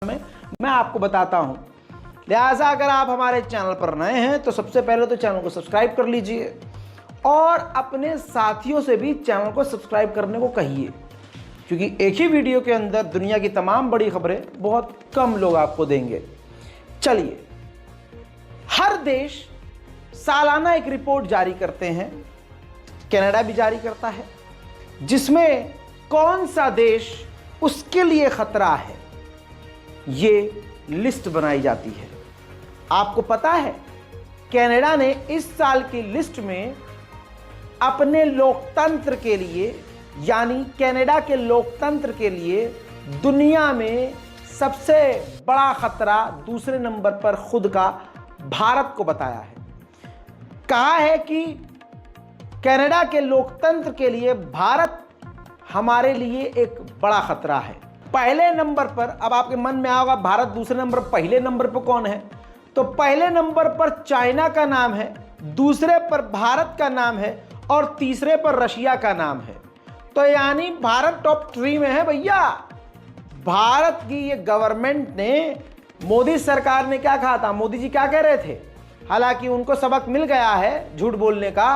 में मैं आपको बताता हूं। लिहाजा अगर आप हमारे चैनल पर नए हैं तो सबसे पहले तो चैनल को सब्सक्राइब कर लीजिए और अपने साथियों से भी चैनल को सब्सक्राइब करने को कहिए, क्योंकि एक ही वीडियो के अंदर दुनिया की तमाम बड़ी खबरें बहुत कम लोग आपको देंगे। चलिए, हर देश सालाना एक रिपोर्ट जारी करते हैं, कनाडा भी जारी करता है, जिसमें कौन सा देश उसके लिए खतरा है ये लिस्ट बनाई जाती है। आपको पता है कनाडा ने इस साल की लिस्ट में अपने लोकतंत्र के लिए, यानी कनाडा के लोकतंत्र के लिए दुनिया में सबसे बड़ा खतरा दूसरे नंबर पर खुद का भारत को बताया है। कहा है कि कनाडा के लोकतंत्र के लिए भारत हमारे लिए एक बड़ा खतरा है। पहले नंबर पर, अब आपके मन में आएगा भारत दूसरे नंबर, पहले नंबर पर कौन है? तो पहले नंबर पर चाइना का नाम है, दूसरे पर भारत का नाम है और तीसरे पर रशिया का नाम है। तो यानी भारत टॉप 3 में है भैया। भारत की ये गवर्नमेंट ने, मोदी सरकार ने क्या कहा था? मोदी जी क्या कह रहे थे? हालांकि उनको सबक मिल गया है झूठ बोलने का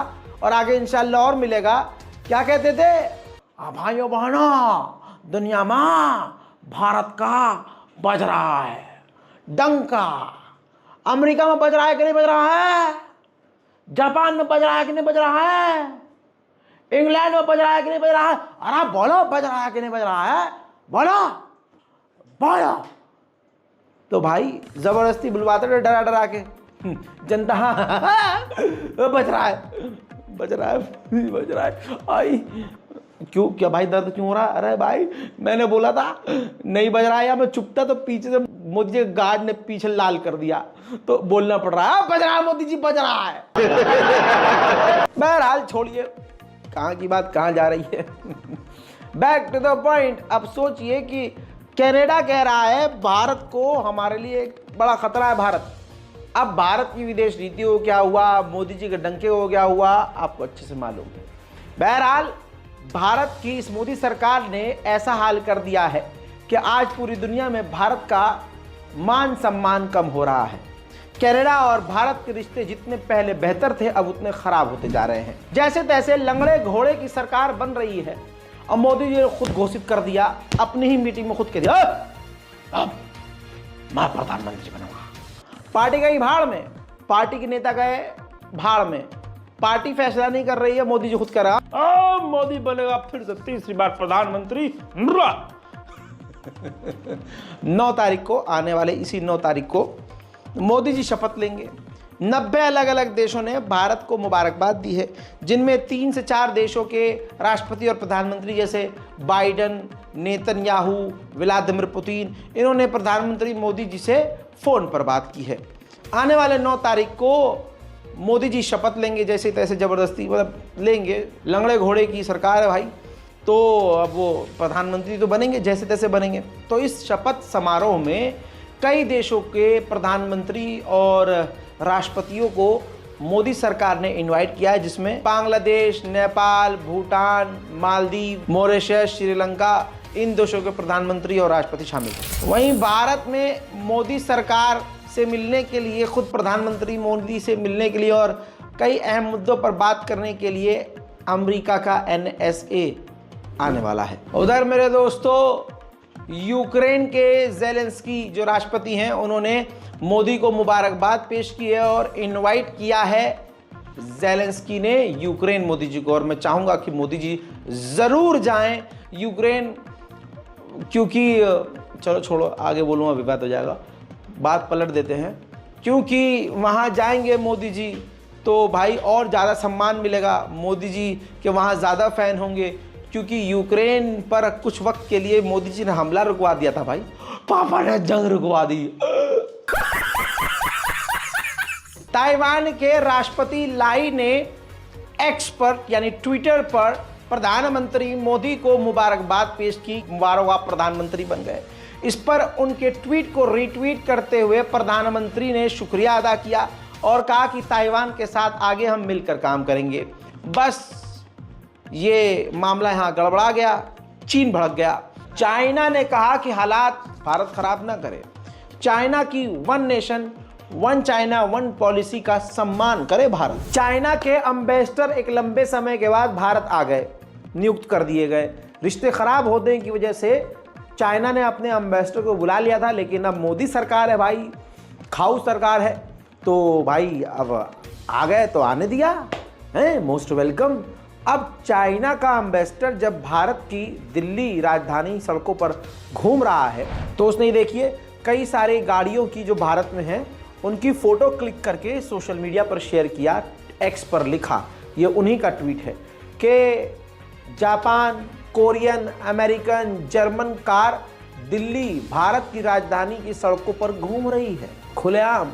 और आगे इंशाल्लाह और मिलेगा। क्या कहते थे? भाइयों बहनों, दुनिया में भारत का बज रहा है डंका। अमेरिका में बज रहा है कि नहीं बज रहा है? जापान में बज रहा है कि नहीं बज रहा है? इंग्लैंड में बज रहा है कि नहीं बज रहा है? अरे बोलो, बज रहा है कि नहीं बज रहा है? बोलो बोलो। तो भाई जबरदस्ती बुलवाते थे डरा डरा के जनता। बज रहा है, बज रहा है, बज रहा है। आई क्यों, क्या भाई दर्द क्यों हो रहा है? अरे भाई मैंने बोला था नहीं बज रहा है, या मैं चुप था तो पीछे से मोदी जी गार्ड ने पीछे लाल कर दिया तो बोलना पड़ रहा है बज रहा है मोदी जी, बज रहा है। बहरहाल छोड़िए, कहाँ की बात कहाँ जा रही है। Back to the point. अब सोचिए कि कनाडा कह रहा है भारत को, हमारे लिए एक बड़ा खतरा है भारत। अब भारत की विदेश नीति को क्या हुआ, मोदी जी के डंके को क्या हुआ, आपको अच्छे से मालूम है। बहरहाल भारत की इस मोदी सरकार ने ऐसा हाल कर दिया है कि आज पूरी दुनिया में भारत का मान सम्मान कम हो रहा है। कनाडा और भारत के रिश्ते जितने पहले बेहतर थे अब उतने खराब होते जा रहे हैं। जैसे तैसे लंगड़े घोड़े की सरकार बन रही है और मोदी जी ने खुद घोषित कर दिया, अपनी ही मीटिंग में खुद कह दिया अब मैं प्रधानमंत्री बनूंगा। पार्टी गई भाड़ में, पार्टी के नेता गए भाड़ में, पार्टी फैसला नहीं कर रही है, मोदी जी खुद कह रहा मोदी बनेगा फिर से तीसरी बार प्रधानमंत्री। 9 तारीख को, आने वाले इसी 9 तारीख को मोदी जी शपथ लेंगे। 90 अलग अलग देशों ने भारत को मुबारकबाद दी है, जिनमें 3 से 4 देशों के राष्ट्रपति और प्रधानमंत्री जैसे बाइडन, नेतन्याहू, व्लादिमीर पुतिन, इन्होंने प्रधानमंत्री मोदी जी से फ़ोन पर बात की है। आने वाले 9 तारीख को मोदी जी शपथ लेंगे, जैसे तैसे ज़बरदस्ती मतलब लेंगे। लंगड़े घोड़े की सरकार है भाई, तो अब वो प्रधानमंत्री तो बनेंगे, जैसे तैसे बनेंगे। तो इस शपथ समारोह में कई देशों के प्रधानमंत्री और राष्ट्रपतियों को मोदी सरकार ने इनवाइट किया है, जिसमें बांग्लादेश, नेपाल, भूटान, मालदीव, मॉरिशस, श्रीलंका, इन देशों के प्रधानमंत्री और राष्ट्रपति शामिल हैं। वहीं भारत में मोदी सरकार से मिलने के लिए, खुद प्रधानमंत्री मोदी से मिलने के लिए और कई अहम मुद्दों पर बात करने के लिए अमेरिका का NSA आने वाला है। उधर मेरे दोस्तों, यूक्रेन के ज़ेलेंस्की जो राष्ट्रपति हैं, उन्होंने मोदी को मुबारकबाद पेश की है और इनवाइट किया है ज़ेलेंस्की ने यूक्रेन मोदी जी को। और मैं चाहूँगा कि मोदी जी ज़रूर जाएं यूक्रेन, क्योंकि चलो छोड़ो, आगे बोलूँगा विवाद हो जाएगा, बात पलट देते हैं। क्योंकि वहाँ जाएंगे मोदी जी तो भाई और ज़्यादा सम्मान मिलेगा, मोदी जी के वहाँ ज़्यादा फ़ैन होंगे, क्योंकि यूक्रेन पर कुछ वक्त के लिए मोदी जी ने हमला रुकवा दिया था भाई, पापा ने जंग रुकवा दी। ताइवान के राष्ट्रपति लाई ने एक्स पर यानी ट्विटर पर प्रधानमंत्री मोदी को मुबारकबाद पेश की, मुबारक आप प्रधानमंत्री बन गए। इस पर उनके ट्वीट को रीट्वीट करते हुए प्रधानमंत्री ने शुक्रिया अदा किया और कहा कि ताइवान के साथ आगे हम मिलकर काम करेंगे। बस ये मामला यहाँ गड़बड़ा गया, चीन भड़क गया। चाइना ने कहा कि हालात भारत खराब ना करे, चाइना की one nation one China one policy का सम्मान करे भारत। चाइना के एम्बेसडर एक लंबे समय के बाद भारत आ गए, नियुक्त कर दिए गए। रिश्ते खराब होने की वजह से चाइना ने अपने एम्बेसडर को बुला लिया था, लेकिन अब मोदी सरकार है भाई, खाऊ सरकार है, तो भाई अब आ गए तो आने दिया है, मोस्ट वेलकम। अब चाइना का एम्बेसडर जब भारत की दिल्ली राजधानी सड़कों पर घूम रहा है तो उसने देखिए कई सारी गाड़ियों की जो भारत में है उनकी फोटो क्लिक करके सोशल मीडिया पर शेयर किया, एक्स पर लिखा, ये उन्हीं का ट्वीट है कि Japan, Korean, American, German car Delhi Bharat की राजधानी की सड़कों पर घूम रही है खुलेआम,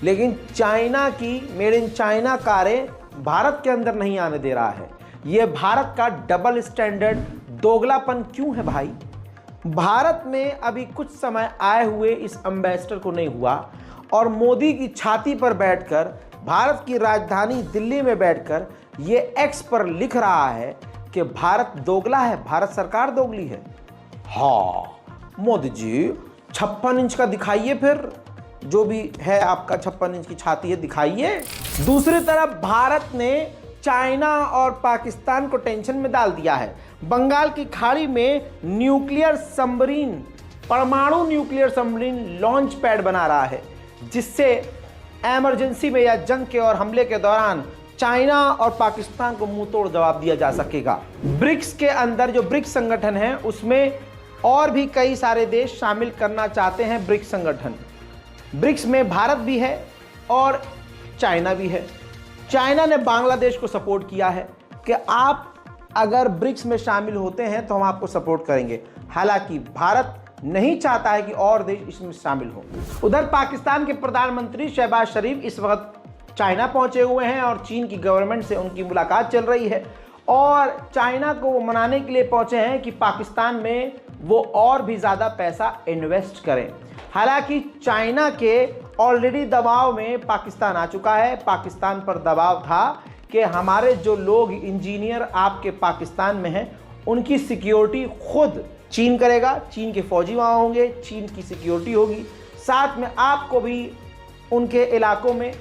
लेकिन चाइना की मेड इन चाइना कारें भारत के अंदर नहीं आने दे रहा है। ये भारत का डबल स्टैंडर्ड, दोगलापन क्यों है भाई? भारत में अभी कुछ समय आए हुए इस एम्बेसडर को नहीं हुआ और मोदी की छाती पर बैठकर, भारत की राजधानी दिल्ली में बैठकर ये एक्स पर लिख रहा है कि भारत दोगला है, भारत सरकार दोगली है। हाँ मोदी जी 56 इंच का दिखाइए, फिर जो भी है आपका 56 इंच की छाती है दिखाइए। दूसरी तरफ भारत ने चाइना और पाकिस्तान को टेंशन में डाल दिया है। बंगाल की खाड़ी में न्यूक्लियर सबमरीन, परमाणु न्यूक्लियर सबमरीन लॉन्च पैड बना रहा है, जिससे इमरजेंसी में या जंग के और हमले के दौरान चाइना और पाकिस्तान को मुंह तोड़ जवाब दिया जा सकेगा। ब्रिक्स के अंदर जो ब्रिक्स संगठन है उसमें और भी कई सारे देश शामिल करना चाहते हैं ब्रिक्स संगठन। ब्रिक्स में भारत भी है और चाइना भी है। चाइना ने बांग्लादेश को सपोर्ट किया है कि आप अगर ब्रिक्स में शामिल होते हैं तो हम आपको सपोर्ट करेंगे। हालांकि भारत नहीं चाहता है कि और देश इसमें शामिल हो। उधर पाकिस्तान के प्रधानमंत्री शहबाज शरीफ इस वक्त चाइना पहुंचे हुए हैं और चीन की गवर्नमेंट से उनकी मुलाकात चल रही है और चाइना को वो मनाने के लिए पहुंचे हैं कि पाकिस्तान में वो और भी ज़्यादा पैसा इन्वेस्ट करें। हालांकि चाइना के ऑलरेडी दबाव में पाकिस्तान आ चुका है। पाकिस्तान पर दबाव था कि हमारे जो लोग इंजीनियर आपके पाकिस्तान में हैं उनकी सिक्योरिटी खुद चीन करेगा, चीन के फौजी वहाँ होंगे, चीन की सिक्योरिटी होगी, साथ में आपको भी उनके इलाकों में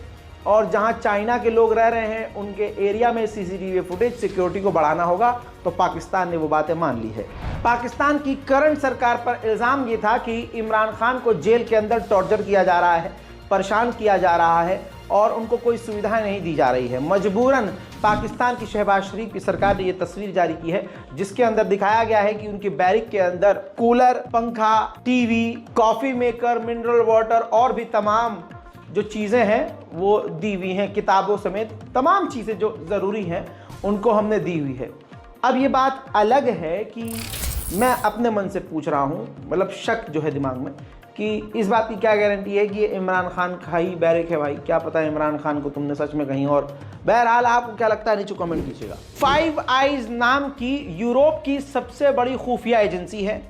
और जहाँ चाइना के लोग रह रहे हैं उनके एरिया में सीसीटीवी फुटेज सिक्योरिटी को बढ़ाना होगा। तो पाकिस्तान ने वो बातें मान ली है। पाकिस्तान की करंट सरकार पर इल्ज़ाम ये था कि इमरान खान को जेल के अंदर टॉर्चर किया जा रहा है, परेशान किया जा रहा है और उनको कोई सुविधाएं नहीं दी जा रही है। मजबूरन पाकिस्तान की शहबाज शरीफ की सरकार ने ये तस्वीर जारी की है जिसके अंदर दिखाया गया है कि उनके बैरिक के अंदर कूलर, पंखा, TV, coffee maker, mineral water और भी तमाम जो चीज़ें हैं वो दी हुई हैं, किताबों समेत तमाम चीज़ें जो ज़रूरी हैं उनको हमने दी हुई है। अब ये बात अलग है कि मैं अपने मन से पूछ रहा हूँ, मतलब शक जो है दिमाग में कि इस बात की क्या गारंटी है कि ये इमरान खान का ही बैरिक है भाई, क्या पता है इमरान खान को तुमने सच में कहीं और। बहरहाल आपको क्या लगता है नीचे कमेंट कीजिएगा। फाइव आइज नाम की यूरोप की सबसे बड़ी खुफिया एजेंसी है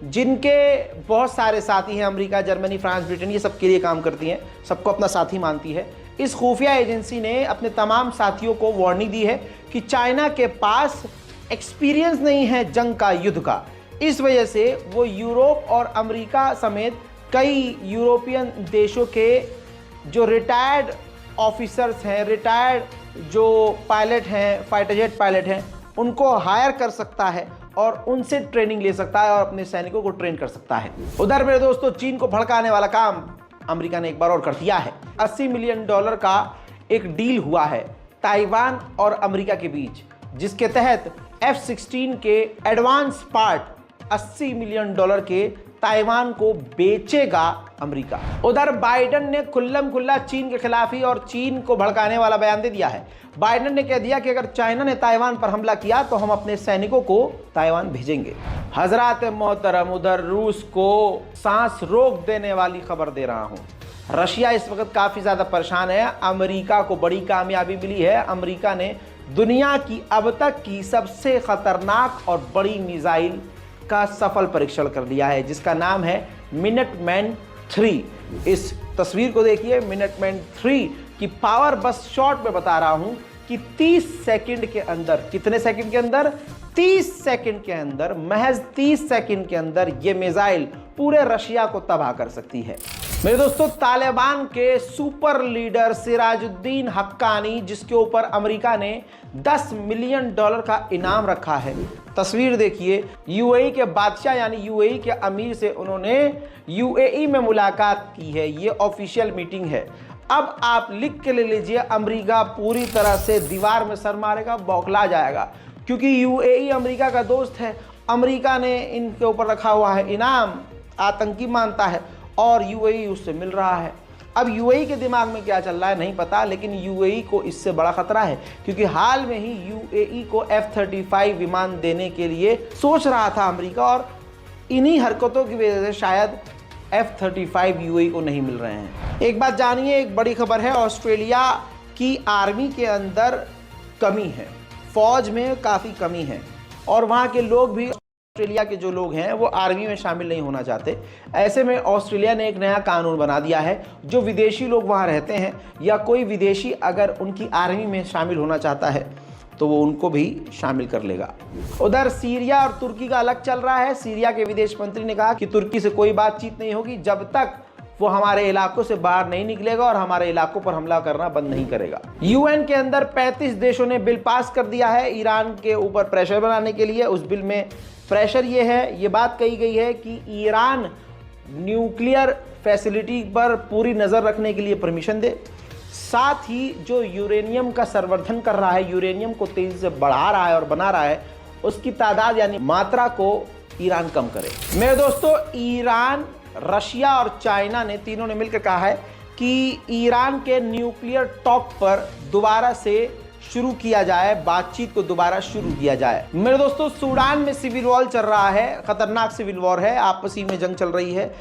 जिनके बहुत सारे साथी हैं, अमेरिका, जर्मनी, फ्रांस, ब्रिटेन, ये सब के लिए काम करती हैं, सबको अपना साथी मानती है। इस खुफिया एजेंसी ने अपने तमाम साथियों को वार्निंग दी है कि चाइना के पास एक्सपीरियंस नहीं है जंग का, युद्ध का। इस वजह से वो यूरोप और अमेरिका समेत कई यूरोपियन देशों के जो रिटायर्ड ऑफिसर्स हैं, रिटायर्ड जो पायलट हैं, फाइटर जेट पायलट हैं, उनको हायर कर सकता है और उनसे ट्रेनिंग ले सकता है और अपने सैनिकों को ट्रेन कर सकता है। उधर मेरे दोस्तों चीन को भड़काने वाला काम अमेरिका ने एक बार और कर दिया है। $80 मिलियन का एक डील हुआ है ताइवान और अमेरिका के बीच, जिसके तहत F-16 के एडवांस पार्ट $80 मिलियन के ताइवान को बेचेगा अमेरिका। उधर बाइडन ने खुल्लम खुल्ला चीन के खिलाफ ही और चीन को भड़काने वाला बयान दे दिया है। बाइडन ने कह दिया कि अगर चाइना ने ताइवान पर हमला किया तो हम अपने सैनिकों को ताइवान भेजेंगे। हजरात मोहतरम, उधर रूस को सांस रोक देने वाली खबर दे रहा हूं। रशिया इस वक्त काफी ज्यादा परेशान है। अमेरिका को बड़ी कामयाबी मिली है। अमेरिका ने दुनिया की अब तक की सबसे खतरनाक और बड़ी मिसाइल का सफल परीक्षण कर लिया है, जिसका नाम है मिनटमैन 3। इस तस्वीर को देखिए, मिनटमैन 3 की पावर बस शॉट में बता रहा हूं कि 30 सेकंड के अंदर, कितने सेकंड के अंदर? 30 सेकंड के अंदर, महज 30 सेकंड के अंदर ये मिसाइल पूरे रशिया को तबाह कर सकती है। मेरे दोस्तों, तालिबान के सुपर लीडर सिराजुद्दीन हक्कानी, जिसके ऊपर अमेरिका ने $10 मिलियन का इनाम रखा है, तस्वीर देखिए, यूएई के बादशाह यानी यूएई के अमीर से उन्होंने यूएई में मुलाकात की है। ये ऑफिशियल मीटिंग है। अब आप लिख के ले लीजिए, अमेरिका पूरी तरह से दीवार में सर मारेगा, बौखला जाएगा, क्योंकि यूएई अमेरिका का दोस्त है। अमेरिका ने इनके ऊपर रखा हुआ है इनाम, आतंकी मानता है, और यूएई उससे मिल रहा है। अब यूएई के दिमाग में क्या चल रहा है नहीं पता, लेकिन यूएई को इससे बड़ा खतरा है, क्योंकि हाल में ही यूएई को F-35 विमान देने के लिए सोच रहा था अमेरिका, और इन्हीं हरकतों की वजह से शायद F-35 यूएई को नहीं मिल रहे हैं। एक बात जानिए, एक बड़ी खबर है, ऑस्ट्रेलिया की आर्मी के अंदर कमी है, फौज में काफ़ी कमी है, और वहाँ के लोग भी, ऑस्ट्रेलिया के जो लोग हैं वो आर्मी में शामिल नहीं होना चाहते। ऐसे में ऑस्ट्रेलिया ने एक नया कानून बना दिया है, जो विदेशी लोग वहाँ रहते हैं या कोई विदेशी अगर उनकी आर्मी में शामिल होना चाहता है तो वो उनको भी शामिल कर लेगा। उधर सीरिया और तुर्की का अलग चल रहा है। सीरिया के विदेश मंत्री ने कहा कि तुर्की से कोई बातचीत नहीं होगी जब तक वो हमारे इलाकों से बाहर नहीं निकलेगा और हमारे इलाकों पर हमला करना बंद नहीं करेगा। यूएन के अंदर 35 देशों ने बिल पास कर दिया है ईरान के ऊपर प्रेशर बनाने के लिए। उस बिल में प्रेशर ये है, ये बात कही गई है कि ईरान न्यूक्लियर फैसिलिटी पर पूरी नज़र रखने के लिए परमिशन दे, साथ ही जो यूरेनियम का संवर्धन कर रहा है, यूरेनियम को तेजी से बढ़ा रहा है और बना रहा है, उसकी तादाद यानी मात्रा को ईरान कम करे। मेरे दोस्तों, ईरान, रशिया और चाइना ने तीनों ने मिलकर कहा है कि ईरान के न्यूक्लियर टॉक पर दोबारा से शुरू किया जाए, बातचीत को दोबारा शुरू किया जाए। मेरे दोस्तों, सूडान में सिविल वॉर चल रहा है, खतरनाक सिविल वॉर है, आपसी में जंग चल रही है।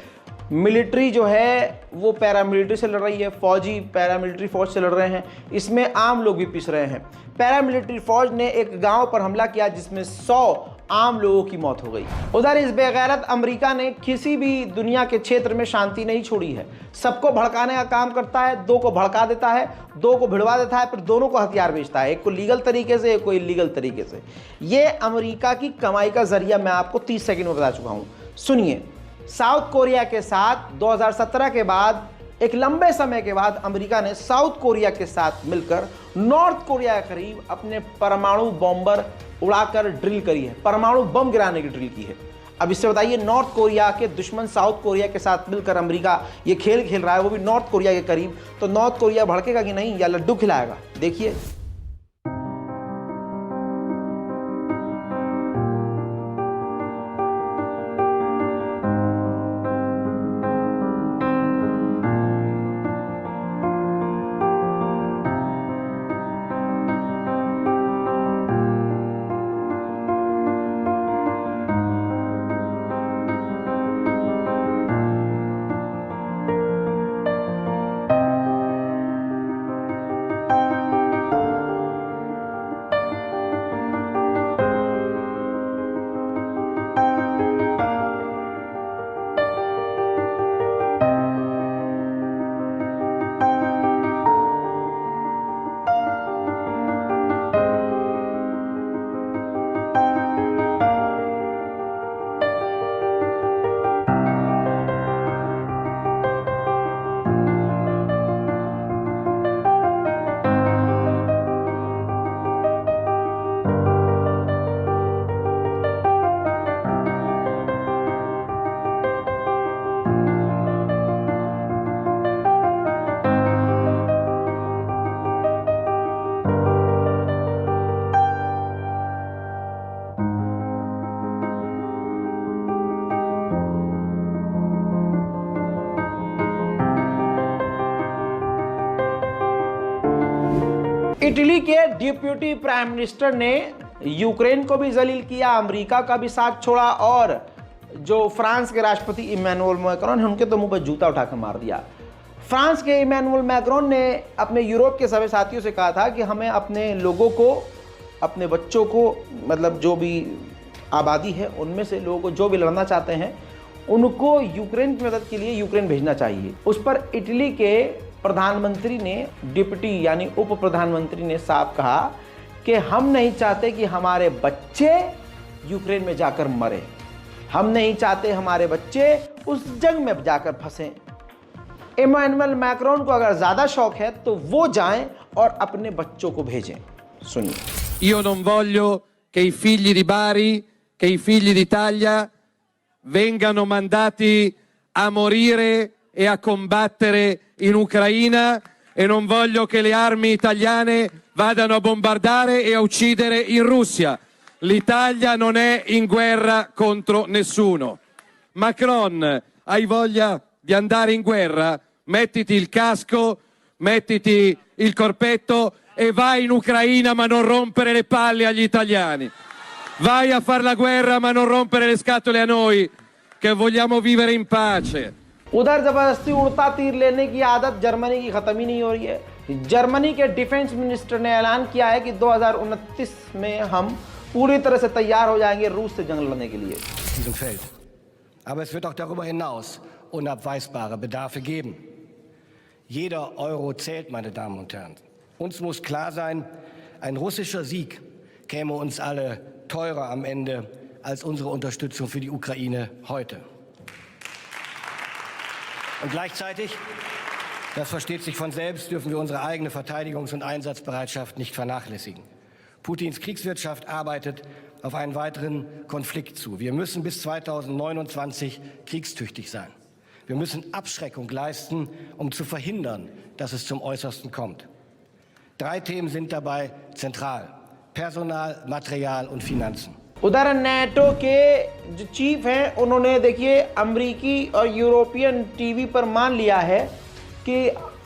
मिलिट्री जो है वो पैरामिलिट्री से लड़ रही है, फौजी पैरामिलिट्री फौज से लड़ रहे हैं, इसमें आम लोग भी पिस रहे हैं। पैरामिलिट्री फौज ने एक गांव पर हमला किया जिसमें 100 आम लोगों की मौत हो गई। उधर इस बेगैरत अमेरिका ने किसी भी दुनिया के क्षेत्र में शांति नहीं छोड़ी है, सबको भड़काने का काम करता है, दो को भड़का देता है, दो को भिड़वा देता है, फिर दोनों को हथियार बेचता है, एक को लीगल तरीके से, एक को इलीगल तरीके से। ये अमेरिका की कमाई का जरिया मैं आपको 30 सेकंड में बता चुका हूँ। सुनिए, साउथ कोरिया के साथ 2017 के बाद, एक लंबे समय के बाद, अमेरिका ने साउथ कोरिया के साथ मिलकर नॉर्थ कोरिया के करीब अपने परमाणु बॉम्बर उड़ाकर ड्रिल करी है, परमाणु बम गिराने की ड्रिल की है। अब इससे बताइए, नॉर्थ कोरिया के दुश्मन साउथ कोरिया के साथ मिलकर अमेरिका ये खेल खेल रहा है, वो भी नॉर्थ कोरिया के करीब, तो नॉर्थ कोरिया भड़केगा कि नहीं या लड्डू खिलाएगा? देखिए। इटली के डिप्यूटी प्राइम मिनिस्टर ने यूक्रेन को भी जलील किया, अमेरिका का भी साथ छोड़ा, और जो फ्रांस के राष्ट्रपति इमैनुअल मैक्रोन है उनके तो मुंह पर जूता उठाकर मार दिया। फ्रांस के इमैनुअल मैक्रोन ने अपने यूरोप के सभी साथियों से कहा था कि हमें अपने लोगों को, अपने बच्चों को, मतलब जो भी आबादी है उनमें से लोगों को जो भी लड़ना चाहते हैं उनको यूक्रेन की मदद के लिए यूक्रेन भेजना चाहिए। उस पर इटली के प्रधानमंत्री ने, डिप्टी यानी उप प्रधानमंत्री ने साफ कहा कि हम नहीं चाहते कि हमारे बच्चे यूक्रेन में जाकर मरे, हम नहीं चाहते हमारे बच्चे उस जंग में जाकर फंसें। इमैनुअल मैक्रोन को अगर ज्यादा शौक है तो वो जाएं और अपने बच्चों को भेजें। सुनिए। Io non voglio che i figli di Bari, che i figli d'Italia vengano mandati a morire e a combattere in Ucraina e non voglio che le armi italiane vadano a bombardare e a uccidere in Russia. L'Italia non è in guerra contro nessuno. Macron, hai voglia di andare in guerra? Mettiti il casco, mettiti il corpetto e vai in Ucraina, ma non rompere le palle agli italiani. Vai a fare la guerra, ma non rompere le scatole a noi, che vogliamo vivere in pace. उधर जबरदस्ती उड़ता तीर लेने की आदत Germany की खत्म ही नहीं हो रही है। जर्मनी के डिफेंस मिनिस्टर ने ऐलान किया है कि 2029 में हम पूरी तरह से तैयार हो जाएंगे रूस से जंग लड़ने के लिए। Aber es wird auch darüber hinaus unabweisbare Bedarfe geben. Jeder Euro zählt, meine Damen und Herren. Uns muss klar sein, ein russischer Sieg käme uns alle teurer am Ende als unsere Unterstützung für die Ukraine heute. Und gleichzeitig, das versteht sich von selbst, dürfen wir unsere eigene Verteidigungs- und Einsatzbereitschaft nicht vernachlässigen. Putins Kriegswirtschaft arbeitet auf einen weiteren Konflikt zu. Wir müssen bis 2029 kriegstüchtig sein. Wir müssen Abschreckung leisten, um zu verhindern, dass es zum Äußersten kommt. 3 Themen sind dabei zentral: Personal, Material und Finanzen. उधर NATO के जो chief हैं उन्होंने देखिए अमेरिकी और European TV पर मान लिया है कि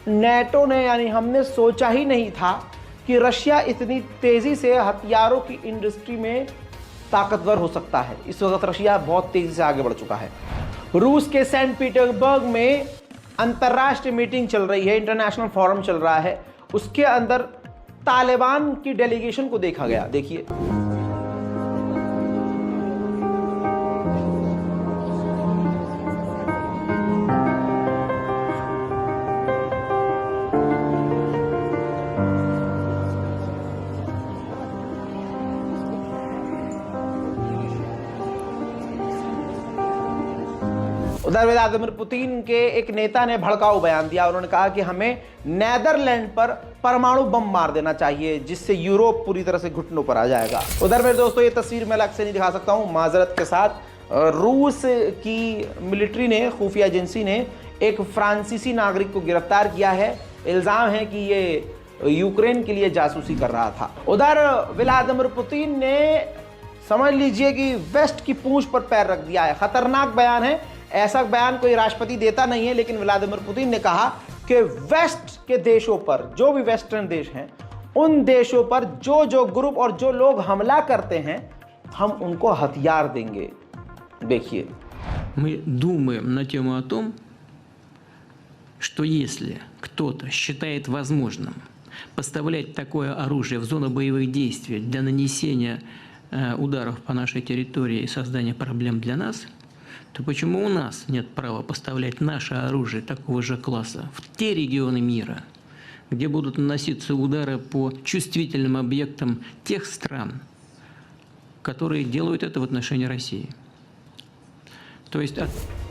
नेटो ने यानी हमने सोचा ही नहीं था कि रशिया इतनी तेजी से हथियारों की इंडस्ट्री में ताकतवर हो सकता है। इस वक्त रशिया बहुत तेजी से आगे बढ़ चुका है। रूस के सेंट पीटर्सबर्ग में अंतर्राष्ट्रीय मीटिंग चल रही है, इंटरनेशनल फोरम चल रहा है। उसके अंदर तालिबान की डेलीगेशन को देखा गया। देखिए। उधर व्लादिमीर पुतिन के एक नेता ने भड़काऊ बयान दिया। उन्होंने कहा कि हमें नेदरलैंड पर परमाणु बम मार देना चाहिए, जिससे यूरोप पूरी तरह से घुटनों पर आ जाएगा। उधर मेरे दोस्तों, ये तस्वीर मैं अलग से नहीं दिखा सकता हूं, माजरत के साथ। रूस की मिलिट्री ने, खुफिया एजेंसी ने एक फ्रांसीसी नागरिक को गिरफ्तार किया है। इल्जाम है कि ये यूक्रेन के लिए जासूसी कर रहा था। उधर व्लादिमीर पुतिन ने समझ लीजिए कि वेस्ट की पूंछ पर पैर रख दिया है। खतरनाक बयान है। ऐसा बयान कोई राष्ट्रपति देता नहीं है, लेकिन व्लादिमीर पुतिन ने कहा कि वेस्ट के देशों पर, जो भी वेस्टर्न देश हैं, उन देशों पर जो जो ग्रुप और जो लोग हमला करते हैं, हम उनको हथियार देंगे। देखिए। Мы думаем на тему о том, что если кто-то считает возможным поставлять такое оружие в зону боевых действий для нанесения ударов по нашей территории и создания проблем для нас, то почему у нас нет права поставлять наше оружие такого же класса в те регионы мира, где будут наноситься удары по чувствительным объектам тех стран, которые делают это в отношении России? तो इस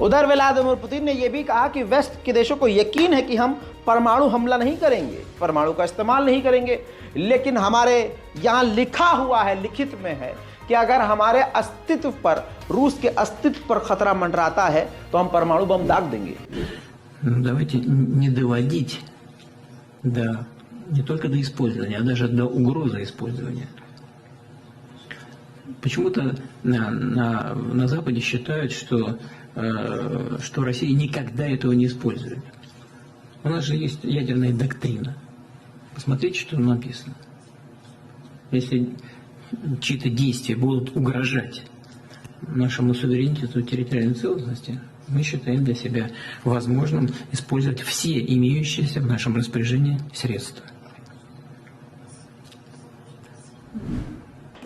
उधर व्लादिमीर पुतिन ने यह भी कहा कि वेस्ट के देशों को यकीन है कि हम परमाणु हमला नहीं करेंगे, परमाणु का इस्तेमाल नहीं करेंगे, लेकिन हमारे यहाँ लिखा हुआ है, लिखित में है कि अगर हमारे अस्तित्व पर, रूस के अस्तित्व पर खतरा मंडराता है तो हम परमाणु बम दाग देंगे। Давайте не доводить не только до использования, а даже до угрозы использования. Почему-то на Западе считают, что Россия никогда этого не использует. У нас же есть ядерная доктрина. Посмотрите, что там написано. Если чьи-то действия будут угрожать нашему суверенитету и территориальной целостности, мы считаем для себя возможным использовать все имеющиеся в нашем распоряжении средства.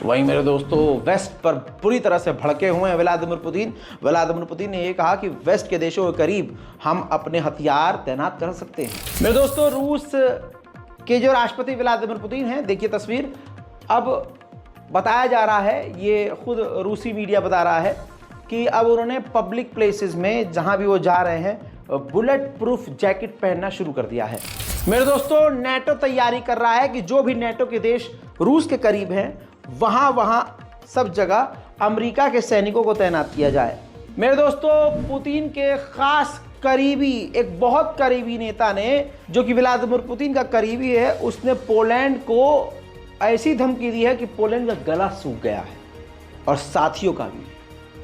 वहीं मेरे दोस्तों वेस्ट पर पूरी तरह से भड़के हुए हैं व्लादिमीर पुतिन। व्लादिमीर पुतिन ने यह कहा कि वेस्ट के देशों के करीब हम अपने हथियार तैनात कर सकते हैं। मेरे दोस्तों रूस के जो राष्ट्रपति व्लादिमीर पुतिन हैं, देखिए तस्वीर। अब बताया जा रहा है, ये खुद रूसी मीडिया बता रहा है कि अब उन्होंने पब्लिक प्लेसेस में जहां भी वो जा रहे हैं बुलेट प्रूफ जैकेट पहनना शुरू कर दिया है। मेरे दोस्तों नेटो तैयारी कर रहा है कि जो भी नेटो के देश रूस के करीब हैं वहां सब जगह अमेरिका के सैनिकों को तैनात किया जाए। मेरे दोस्तों पुतिन के खास करीबी, एक बहुत करीबी नेता ने, जो कि व्लादिमीर पुतिन का करीबी है, उसने पोलैंड को ऐसी धमकी दी है कि पोलैंड का गला सूख गया है और साथियों का भी।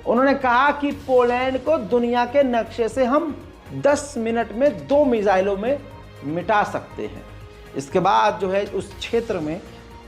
उन्होंने कहा कि पोलैंड को दुनिया के नक्शे से हम 10 मिनट में 2 मिसाइलों में मिटा सकते हैं। इसके बाद जो है उस क्षेत्र में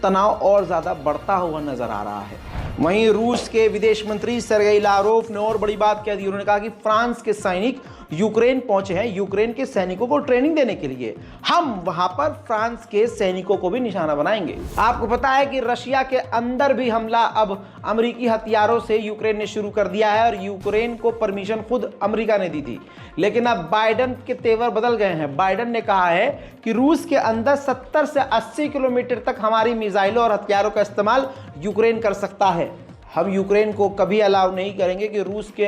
तनाव और ज़्यादा बढ़ता हुआ नजर आ रहा है। वहीं रूस के विदेश मंत्री सर्गेई लावरोव ने और बड़ी बात कह दी। उन्होंने कहा कि फ्रांस के सैनिक यूक्रेन पहुंचे हैं यूक्रेन के सैनिकों को ट्रेनिंग देने के लिए। हम वहां पर फ्रांस के सैनिकों को भी निशाना बनाएंगे। आपको पता है कि रशिया के अंदर भी हमला अब अमेरिकी हथियारों से यूक्रेन ने शुरू कर दिया है और यूक्रेन को परमिशन खुद अमेरिका ने दी थी। लेकिन अब बाइडन के तेवर बदल गए हैं। बाइडन ने कहा है कि रूस के अंदर 70 से 80 किलोमीटर तक हमारी मिसाइलों और हथियारों का इस्तेमाल यूक्रेन कर सकता है। हम यूक्रेन को कभी अलाउ नहीं करेंगे कि रूस के